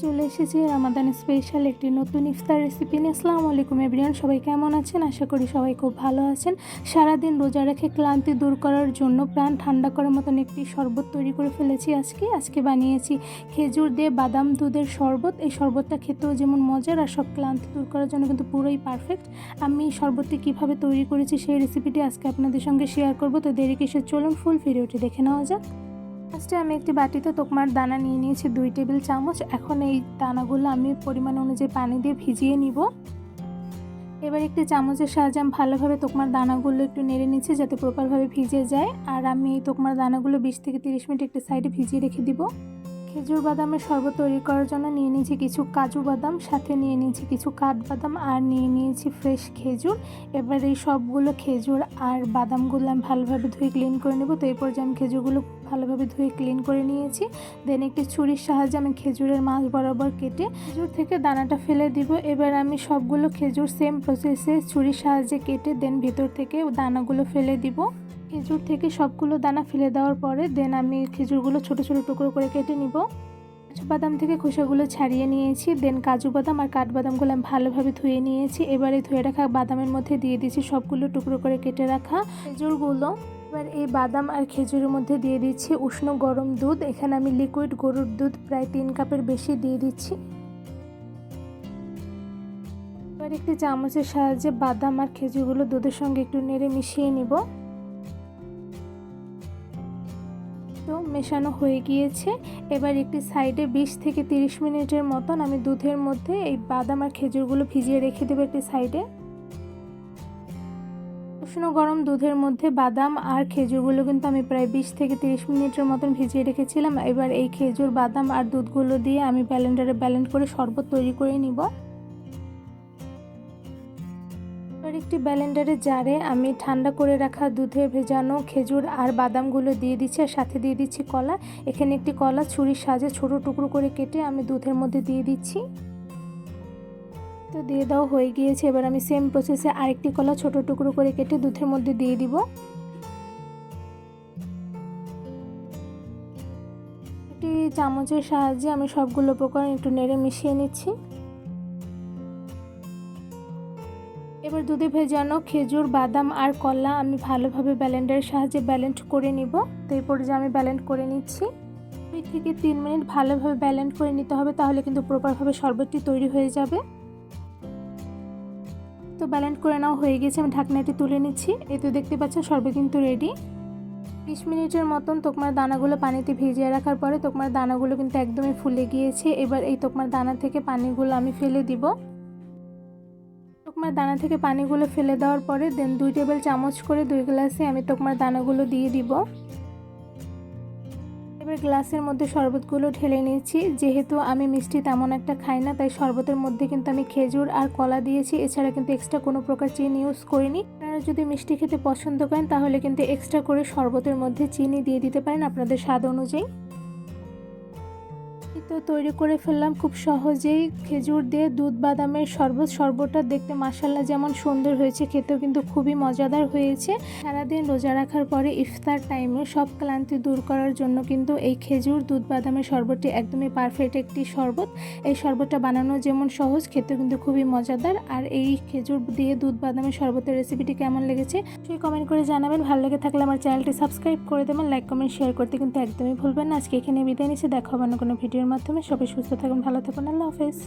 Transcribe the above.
চলে এসেছি রামাদান স্পেশাল একটি নতুন ইফতার রেসিপি নিয়ে। আসসালামু আলাইকুম এভরিওয়ান, সবাই কেমন আছেন? আশা করি সবাই খুব ভালো আছেন। সারাদিন রোজা রেখে ক্লান্তি দূর করার জন্য প্রাণ ঠান্ডা করার মতন একটি শরবত তৈরি করে ফেলেছি। আজকে বানিয়েছি খেজুর দিয়ে বাদাম দুধের শরবত। এই শরবতটা খেতেও যেমন মজার আর সব ক্লান্তি দূর করার জন্য কিন্তু পুরোই পারফেক্ট। আমি শরবতটি কীভাবে তৈরি করেছি সেই রেসিপিটি আজকে আপনাদের সঙ্গে শেয়ার করব। তো দেরি কিসের, চলুন ফুল ভিডিওটি দেখে নেওয়া যাক। ফার্স্টে আমি একটি বাটিতে তোকমার দানা নিয়ে নিয়েছি 2 টেবিল চামচ। এখন এই দানাগুলো আমি পরিমাণ অনুযায়ী পানি দিয়ে ভিজিয়ে নিব। এবার একটি চামচের সাহায্যে আমি ভালোভাবে তোকমার দানাগুলো একটু নেড়ে নিচ্ছি যাতে প্রপারভাবে ভিজে যায়। আর আমি এই তোকমার দানাগুলো 20 থেকে 30 মিনিট একটি সাইডে ভিজিয়ে রেখে দিব। খেজুর বাদামের শরবত তৈরি করার জন্য নিয়ে নিয়েছি কিছু কাজু বাদাম, সাথে নিয়ে নিয়েছি কিছু কাঠবাদাম আর নিয়ে নিয়েছি ফ্রেশ খেজুর। এবার এই সবগুলো খেজুর আর বাদামগুলো আমি ভালোভাবে ধুয়ে ক্লিন করে নেব। তো এই পর্যায়ে আমি খেজুরগুলো ভালোভাবে ধুয়ে ক্লিন করে নিয়েছি। দেন একটি ছুরির সাহায্যে আমি খেজুরের মাঝ বরাবর কেটে খেজুর থেকে দানাটা ফেলে দিব। এবার আমি সবগুলো খেজুর সেম প্রসেসে ছুরির সাহায্যে কেটে দেন ভিতর থেকে দানাগুলো ফেলে দিব। খেজুর থেকে সবগুলো দানা ফেলে দেওয়ার পরে দেন আমি খেজুরগুলো ছোট ছোট টুকরো করে কেটে নিব। বাদাম থেকে খোসাগুলো ছাড়িয়ে নিয়েছি। দেন কাজু বাদাম আর কাঠবাদামগুলো আমি ভালোভাবে ধুয়ে নিয়েছি। এবারে ধুয়ে রাখা বাদামের মধ্যে দিয়ে দিচ্ছি সবগুলো টুকরো করে কেটে রাখা খেজুরগুলো। এবার এই বাদাম আর খেজুরের মধ্যে দিয়ে দিচ্ছি উষ্ণ গরম দুধ। এখানে আমি লিকুইড গরুর দুধ প্রায় 3 কাপের বেশি দিয়ে দিচ্ছি। এবার একটি চামচের সাহায্যে বাদাম আর খেজুরগুলো দুধের সঙ্গে একটু নেড়ে মিশিয়ে নিব। তো মেশানো হয়ে গিয়েছে। এবার একটি সাইডে 20 থেকে 30 মিনিটের মতন আমি দুধের মধ্যে এই বাদাম আর খেজুরগুলো ভিজিয়ে রেখে দেবো একটি সাইডে। উষ্ণ গরম দুধের মধ্যে বাদাম আর খেজুরগুলো কিন্তু আমি প্রায় 20 থেকে 30 মিনিটের মতন ভিজিয়ে রেখেছিলাম। এবার এই খেজুর বাদাম আর দুধগুলো দিয়ে আমি ব্লেন্ডারে ব্লেন্ড করে শরবত তৈরি করে নিব। একটি ব্লেন্ডারে জারে আমি ঠান্ডা করে রাখা দুধে ভেজানো খেজুর আর বাদামগুলো দিয়ে দিচ্ছি আর সাথে দিয়ে দিচ্ছি কলা। এখানে একটি কলা ছুরির সাহায্যে ছোট টুকরো করে কেটে আমি দুধের মধ্যে দিয়ে দিচ্ছি। তো দিয়ে দেওয়া হয়ে গিয়েছে। এবার আমি সেম প্রসেসে আরেকটি কলা ছোট টুকরো করে কেটে দুধের মধ্যে দিয়ে দিব। একটি চামচের সাহায্যে আমি সবগুলো উপকরণ একটু নেড়ে মিশিয়ে নিচ্ছি। এবার দুধে ভেজানো খেজুর বাদাম আর কলা আমি ভালোভাবে ব্লেন্ডারের সাহায্যে ব্লেন্ড করে নিব। তো এই পর্যায়ে আমি ব্লেন্ড করে নিচ্ছি। 2 থেকে 3 মিনিট ভালোভাবে ব্লেন্ড করে নিতে হবে, তাহলে কিন্তু প্রপারভাবে শরবতটি তৈরি হয়ে যাবে। তো ব্লেন্ড করে নেওয়া হয়ে গেছে, আমি ঢাকনাটি তুলে নিচ্ছি। এই তো দেখতে পাচ্ছেন শরবত কিন্তু রেডি। 20 মিনিটের মতন তোকমার দানাগুলো পানিতে ভিজিয়ে রাখার পরে তোকমার দানাগুলো কিন্তু একদমই ফুলে গিয়েছে। এবার এই তোকমার দানা থেকে পানিগুলো আমি ফেলে দিব। তোকমার দানা থেকে পানিগুলো ফেলে দেওয়ার পরে দেন 2 টেবিল চামচ করে 2 গ্লাসে আমি তোকমার দানাগুলো দিয়ে দিব। এবার গ্লাসের মধ্যে শরবতগুলো ঢেলে নিয়েছি। যেহেতু আমি মিষ্টি তেমন একটা খাই না, তাই শরবতের মধ্যে কিন্তু আমি খেজুর আর কলা দিয়েছি। এছাড়া কিন্তু এক্সট্রা কোনো প্রকার চিনি ইউজ করিনি। আপনারা যদি মিষ্টি খেতে পছন্দ করেন তাহলে কিন্তু এক্সট্রা করে শরবতের মধ্যে চিনি দিয়ে দিতে পারেন আপনাদের স্বাদ অনুযায়ী। তো তৈরি করে ফেললাম খুব সহজেই খেজুর দিয়ে দুধ বাদামের শরবত। শরবতটা দেখতে মাশাআল্লাহ যেমন সুন্দর হয়েছে, খেতেও কিন্তু খুবই মজাদার হয়েছে। সারাদিন রোজা রাখার পরে ইফতার টাইমে সব ক্লান্তি দূর করার জন্য কিন্তু এই খেজুর দুধ বাদামের শরবতটি একদমই পারফেক্ট একটি শরবত। এই শরবতটা বানানো যেমন সহজ, খেতেও কিন্তু খুবই মজাদার। আর এই খেজুর দিয়ে দুধ বাদামের শরবতের রেসিপিটি কেমন লেগেছে সেই কমেন্ট করে জানাবেন। ভালো লেগে থাকলে আমার চ্যানেলটি সাবস্ক্রাইব করে দেবেন, লাইক কমেন্ট শেয়ার করতে কিন্তু একদমই ভুলবেন না। আজকে এখানে বিদায় নিচ্ছি, দেখা হবে না কোনো ভিডিওর মাধ্যমে। সবাই সুস্থ থাকুন, ভালো থাকুন, আল্লাহ হাফেজ।